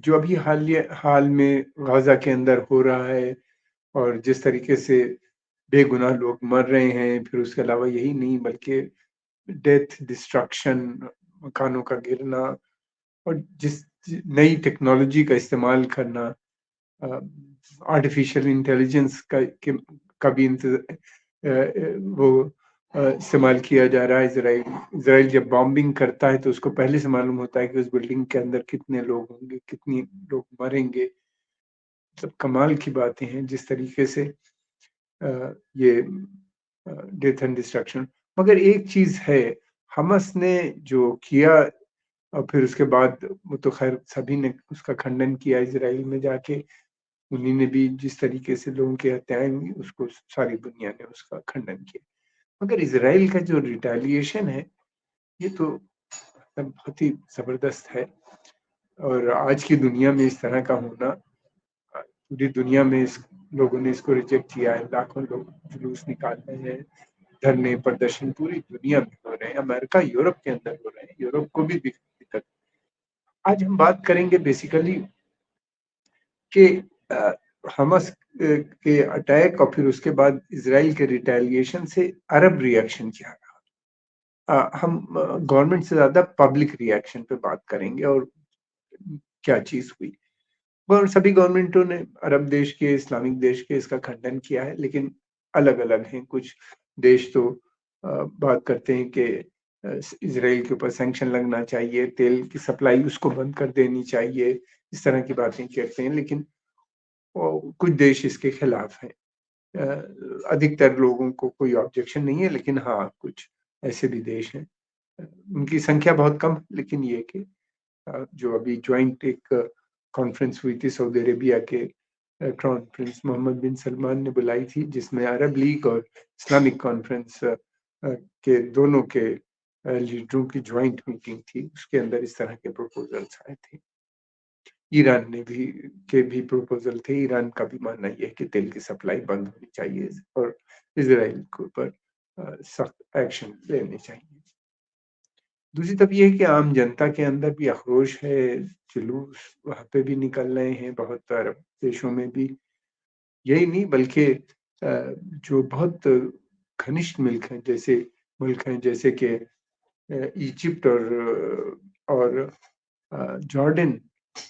جو ابھی حال میں غزہ کے اندر ہو رہا ہے اور جس طریقے سے بے گناہ لوگ مر رہے ہیں، پھر اس کے علاوہ یہی نہیں بلکہ ڈیتھ، ڈسٹرکشن، مکانوں کا گرنا، اور جس نئی ٹیکنالوجی کا استعمال کرنا، آرٹیفیشل انٹیلیجنس کا بھی وہ استعمال کیا جا رہا ہے۔ اسرائیل جب بامبنگ کرتا ہے تو اس کو پہلے سے معلوم ہوتا ہے کہ اس بلڈنگ کے اندر کتنے لوگ ہوں گے، کتنی لوگ مریں گے۔ سب کمال کی باتیں ہیں جس طریقے سے یہ ڈیتھ اینڈ ڈسٹرکشن۔ مگر ایک چیز ہے، حماس نے جو کیا اور پھر اس کے بعد وہ تو خیر سبھی نے اس کا کھنڈن کیا، اسرائیل میں جا کے انہی نے بھی جس طریقے سے لوگوں کی ہتیائیں ہوئی اس کو ساری دنیا نے اس کا کھنڈن کیا۔ مگر اسرائیل کا جو ریٹیلیشن ہے یہ تو بہت ہی زبردست ہے، اور آج کی دنیا میں اس طرح کا ہونا، پوری دنیا میں لوگوں نے اس کو ریجیکٹ کیا ہے۔ لاکھوں لوگ جلوس نکال رہے ہیں، دھرنے پردرشن پوری دنیا میں ہو رہے ہیں، امریکہ یورپ کے اندر ہو رہے ہیں، یورپ کو بھی دقت۔ آج ہم بات کریں گے بیسیکلی کہ حماس کے اٹیک اور پھر اس کے بعد اسرائیل کے ریٹیلیشن سے عرب ریئیکشن کیا رہا۔ ہم گورنمنٹ سے زیادہ پبلک ریئیکشن پہ بات کریں گے اور کیا چیز ہوئی۔ سبھی گورنمنٹوں نے عرب دیش کے، اسلامک دیش کے اس کا کھنڈن کیا ہے، لیکن الگ الگ ہیں۔ کچھ دیش تو بات کرتے ہیں کہ اسرائیل کے اوپر سینکشن لگنا چاہیے، تیل کی سپلائی اس کو بند کر دینی چاہیے، اس طرح کی باتیں کرتے ہیں، لیکن کچھ دیش اس کے خلاف ہیں۔ ادھکتر لوگوں کو کوئی آبجیکشن نہیں ہے، لیکن ہاں کچھ ایسے بھی دیش ہیں، ان کی سنکھیا بہت کم، لیکن یہ کہ جو ابھی جوائنٹ ایک کانفرنس ہوئی تھی سعودی عربیہ کے کراؤن پرنس محمد بن سلمان نے بلائی تھی، جس میں عرب لیگ اور اسلامک کانفرنس کے دونوں کے لیڈروں کی جوائنٹ میٹنگ تھی، اس کے اندر اس طرح کے پروپوزلس آئے تھے۔ ایران نے بھی پروپوزل تھے۔ ایران کا بھی ماننا یہ ہے کہ تیل کی سپلائی بند ہونی چاہیے اور اسرائیل کے اوپر سخت ایکشن لینے چاہیے۔ دوسری طرف یہ ہے کہ عام جنتا کے اندر بھی اخروش ہے، جلوس وہاں پہ بھی نکل رہے ہیں، بہت عرب دیشوں میں بھی، یہی نہیں بلکہ جو بہت گھنشٹ ملک ہیں جیسے کہ ایجپٹ اور جارڈن،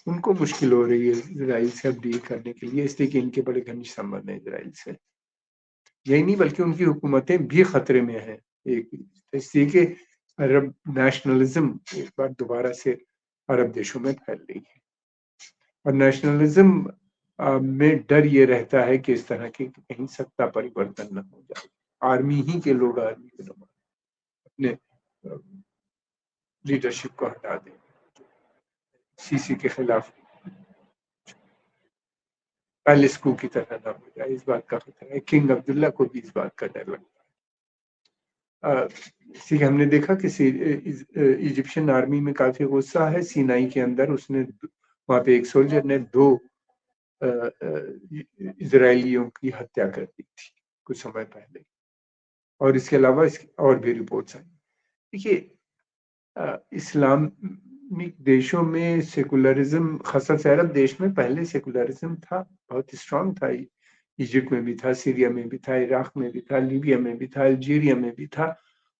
ان کو مشکل ہو رہی ہے اسرائیل سے اب ڈیل کرنے کے لیے، اس لیے کہ ان کے بڑے گھنشٹ سمبند ہیں اسرائیل سے۔ یہی نہیں بلکہ ان کی حکومتیں بھی خطرے میں ہیں، اس لیے کہ عرب نیشنلزم ایک بار دوبارہ سے عرب دیشوں میں پھیل رہی ہے، اور نیشنلزم میں ڈر یہ رہتا ہے کہ اس طرح کے کہیں ستا پریورتن نہ ہو جائے، آرمی کے لوگ اپنے لیڈرشپ کو ہٹا دیں، سیسی کے خلاف پیلس کو کی طرح نہ ہو جائے، اس بات کا خطرہ ہے۔ کنگ عبداللہ کو بھی اس بات کا ڈر لگتا ہے۔ اسی ہم نے دیکھا کہ ایجپشن آرمی میں کافی غصہ ہے۔ سینائی کے اندر اس نے وہاں پہ ایک سولجر نے 2 اسرائیلیوں کی ہتیا کر دی تھی کچھ سمے پہلے، اور اس کے علاوہ اور بھی رپورٹس آئی۔ دیکھیے اسلامک دیشوں میں سیکولرزم، خاصا عرب دیش میں پہلے سیکولرزم تھا، بہت اسٹرانگ تھا، ایجپٹ میں بھی تھا، سیریا میں بھی تھا، عراق میں بھی تھا، لیبیا میں بھی تھا، الجیریا میں بھی تھا،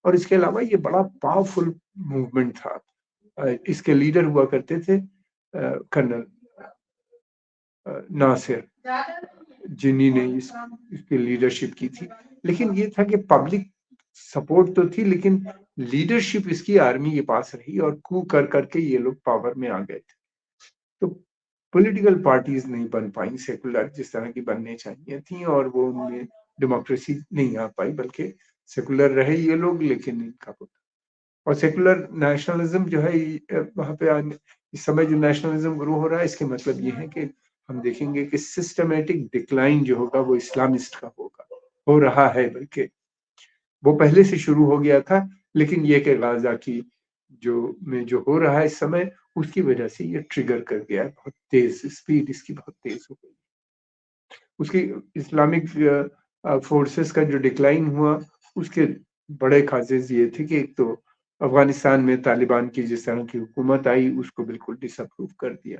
اور اس کے علاوہ یہ بڑا پاورفل موومنٹ تھا۔ اس کے لیڈر ہوا کرتے تھے کرنل ناصر، جنہی نے اس کی لیڈرشپ کی تھی، لیکن یہ تھا کہ پبلک سپورٹ تو تھی لیکن لیڈرشپ اس کی آرمی کے پاس رہی، اور کو کر کے یہ لوگ پاور میں آ گئے تھے۔ تو پولیٹیکل پارٹیز نہیں بن پائیں سیکولر جس طرح کی بننے چاہیے تھیں، اور وہ ان میں ڈیموکریسی نہیں آ پائی، بلکہ سیکولر رہے یہ لوگ لیکن ان کا اور سیکولر نیشنلزم جو ہے وہاں پہ اس سمے جو نیشنلزم گرو ہو رہا ہے، اس کے مطلب یہ ہے کہ ہم دیکھیں گے کہ سسٹمیٹک ڈکلائن جو ہوگا وہ اسلامسٹ کا ہو رہا ہے، بلکہ وہ پہلے سے شروع ہو گیا تھا، لیکن یہ کہ غزہ کی جو ہو رہا ہے اس سمے، اس کی وجہ سے یہ ٹریگر کر گیا ہے، بہت تیز اسپیڈ اس کی بہت تیز ہو گئی۔ اس کی اسلامک فورسز کا جو ڈکلائن ہوا، اس کے بڑے کازز یہ تھے کہ ایک تو افغانستان میں طالبان کی جس طرح کی حکومت آئی، اس کو بالکل ڈس اپروو کر دیا،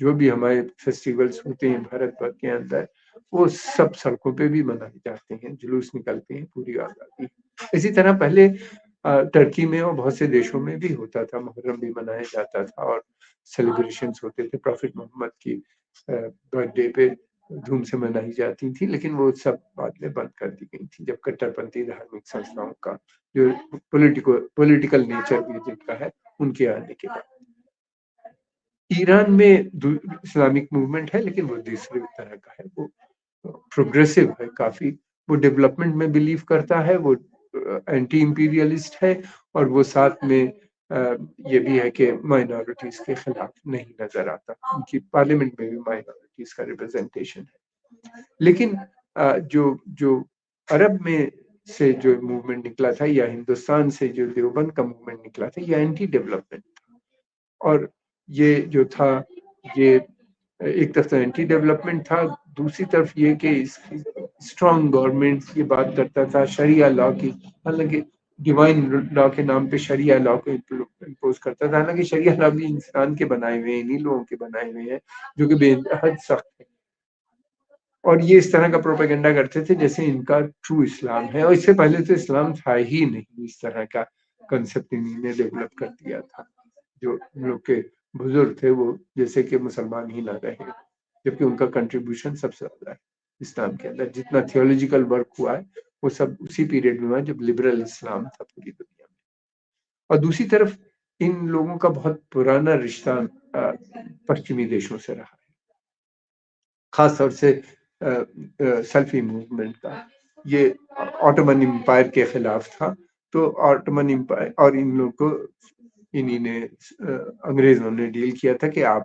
جو بھی ہمارے فیسٹیولز ہوتے ہیں بھارت بھر کے اندر، وہ سب سڑکوں پہ بھی منائے جاتے ہیں، جلوس نکلتے ہیں پوری آزادی۔ اسی طرح پہلے ترکی میں اور بہت سے دیشوں میں بھی ہوتا تھا، محرم بھی منایا جاتا تھا اور سیلیبریشنز ہوتے تھے، پروفٹ محمد کی برتھ ڈے پہ دھوم سے منائی جاتی تھی، لیکن وہ سب بعد میں بند کر دی گئی تھی جب کٹر پنتھی دھارمک سنستھاؤں کا جو پولیٹیکل نیچر بھی جن کا ہے ان کے آنے کے بعد۔ ایران میں اسلامک موومنٹ ہے، لیکن وہ دوسری طرح کا ہے، وہ پروگریسو ہے کافی، وہ ڈیولپمنٹ میں بلیو کرتا ہے، وہ اینٹی امپیریلسٹ ہے، اور وہ ساتھ میں یہ بھی ہے کہ مائنورٹیز کے خلاف نہیں نظر آتا، ان کی پارلیمنٹ میں بھی مائنورٹیز کا ریپرزنٹیشن ہے۔ لیکن جو عرب میں سے جو موومنٹ نکلا تھا یا ہندوستان سے جو دیوبند کا موومنٹ نکلا تھا، یہ اینٹی ڈیولپمنٹ تھا، اور یہ جو تھا یہ ایک طرف سے اینٹی ڈیولپمنٹ تھا، دوسری طرف یہ کہ اس کی اسٹرانگ گورنمنٹ یہ بات کرتا تھا شریعہ لا کی، حالانکہ ڈیوائن لا کے نام پہ شریعہ لا کو امپوز کرتا تھا، حالانکہ شریعہ لا بھی انسان کے بنائے ہوئے ہیں، انہی لوگوں کے بنائے ہوئے ہیں جو کہ بے حد سخت ہے، اور یہ اس طرح کا پروپیگنڈا کرتے تھے جیسے ان کا ٹرو اسلام ہے، اور اس سے پہلے تو اسلام تھا ہی نہیں، اس طرح کا کنسپٹ انہوں نے ڈیولپ کر دیا تھا۔ جو لوگ کے بزرگ تھے وہ جیسے کہ مسلمان ہی نہ رہے، جبکہ ان کا کنٹریبیوشن سب سے زیادہ ہے اسلام کے اندر، جتنا تھیولوجیکل ورک ہوا ہے وہ سب اسی پیریڈ میں ہوا جب لبرل اسلام تھا پوری دنیا میں۔ اور دوسری طرف ان لوگوں کا بہت پرانا رشتہ پشچمی دیشوں سے رہا ہے، خاص طور سے سلفی موومنٹ کا، یہ آٹومن امپائر کے خلاف تھا، تو آٹومن امپائر اور ان لوگوں کو انہی نے انگریزوں نے ڈیل کیا تھا کہ آپ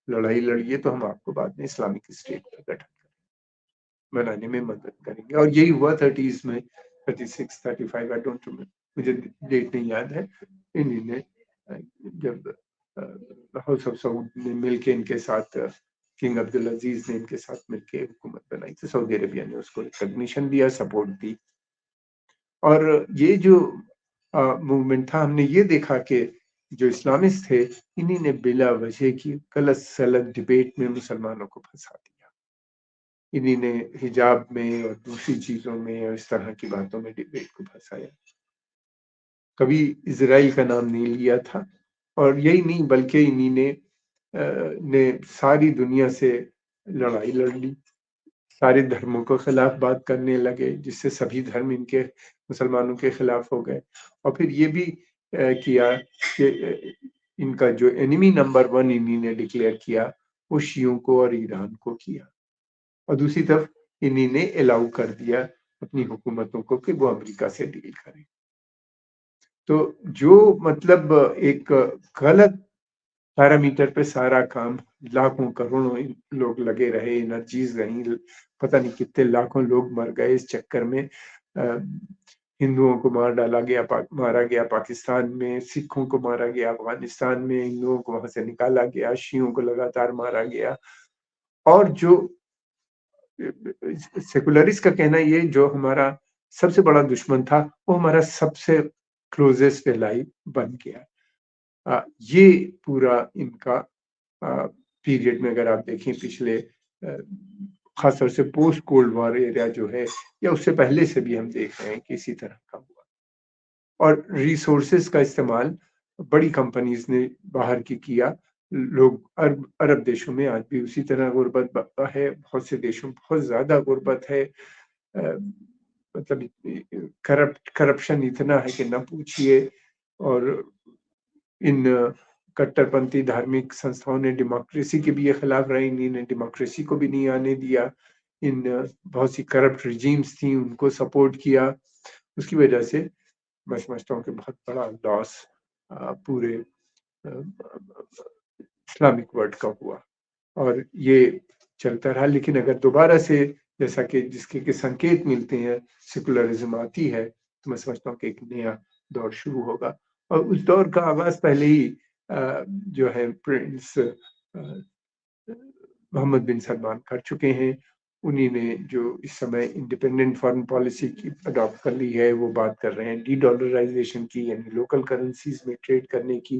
لڑائی لڑیے تو ہم آپ کو بعد میں اسلامک اسٹیٹ کا گٹھن بنانے میں مدد کریں گے، اور یہی ہوا 30s میں، 36 35 آئی ڈونٹ ریمبر، مجھے ڈیٹ نہیں یاد ہے، انہی نے جب ہاؤس آف سعود نے مل کے ان کے ساتھ، کنگ عبدالعزیز نے ان کے ساتھ مل کے حکومت بنائی، تو سعودی عربیہ نے اس کو ریکگنیشن دیا، سپورٹ دی، اور یہ جو موومنٹ تھا ہم نے یہ دیکھا کہ جو اسلامسٹ تھے انہی نے بلا وجہ کی غلط سلط ڈبیٹ میں مسلمانوں کو پھنسا دیا، انہی نے حجاب میں اور دوسری چیزوں میں اور اس طرح کی باتوں میں ڈبیٹ کو پھنسایا، کبھی اسرائیل کا نام نہیں لیا تھا، اور یہی نہیں بلکہ انہی نے ساری دنیا سے لڑائی لڑ لی، سارے دھرموں کو خلاف بات کرنے لگے، جس سے سبھی دھرم ان کے مسلمانوں کے خلاف ہو گئے، اور پھر یہ بھی کیا کہ ان کا جو انیمی نمبر 1 انہی نے ڈکلیئر کیا وہ شیعوں کو اور ایران کو کیا، اور دوسری طرف انہی نے الاؤ کر دیا اپنی حکومتوں کو کہ وہ امریکہ سے ڈیل کریں۔ تو جو مطلب ایک غلط پیرامیٹر پہ سارا کام، لاکھوں کروڑوں لوگ لگے رہے، انرجیز رہیں، پتہ نہیں کتنے لاکھوں لوگ مر گئے اس چکر میں، ہندوؤں کو مارا گیا پاکستان میں، سکھوں کو مارا گیا افغانستان میں، ہندوؤں کو وہاں سے نکالا گیا، شیعوں کو لگاتار مارا گیا، اور جو سیکولرسٹ کا کہنا یہ جو ہمارا سب سے بڑا دشمن تھا وہ ہمارا سب سے کلوزسٹ الائی بن گیا۔ یہ پورا ان کا پیریڈ میں اگر آپ دیکھیں پچھلے خاص طور سے پوسٹ کولڈ وار ایریا جو ہے یا اس سے پہلے سے بھی ہم دیکھ رہے ہیں کہ اسی طرح کا ہوا، اور ریسورسز کا استعمال بڑی کمپنیز نے باہر کی کیا، لوگ عرب دیشوں میں آج بھی اسی طرح غربت ہے، بہت سے دیشوں میں بہت زیادہ غربت ہے، مطلب کرپشن اتنا ہے کہ نہ پوچھئے، اور ان کٹر پنتھی دھارمک سنستھاؤں نے ڈیموکریسی کے بھی یہ خلاف رہے، انہی نے ڈیموکریسی کو بھی نہیں آنے دیا، ان بہت سی کرپٹ ریجیمز تھیں ان کو سپورٹ کیا، اس کی وجہ سے میں سمجھتا ہوں کہ بہت بڑا لاس پورے اسلامک ورلڈ کا ہوا، اور یہ چلتا رہا، لیکن اگر دوبارہ سے جیسا کہ جس کے سنکیت ملتے ہیں سیکولرزم آتی ہے تو میں سمجھتا ہوں کہ ایک نیا دور شروع ہوگا، اور اس دور کا آغاز پہلے ہی جو ہے پرنس محمد بن سلمان کر چکے ہیں، انہی نے جو اس سمے انڈیپینڈنٹ فارن پالیسی کی اڈاپٹ کر لی ہے، وہ بات کر رہے ہیں ڈی ڈالرائزیشن کی، یعنی لوکل کرنسیز میں ٹریڈ کرنے کی،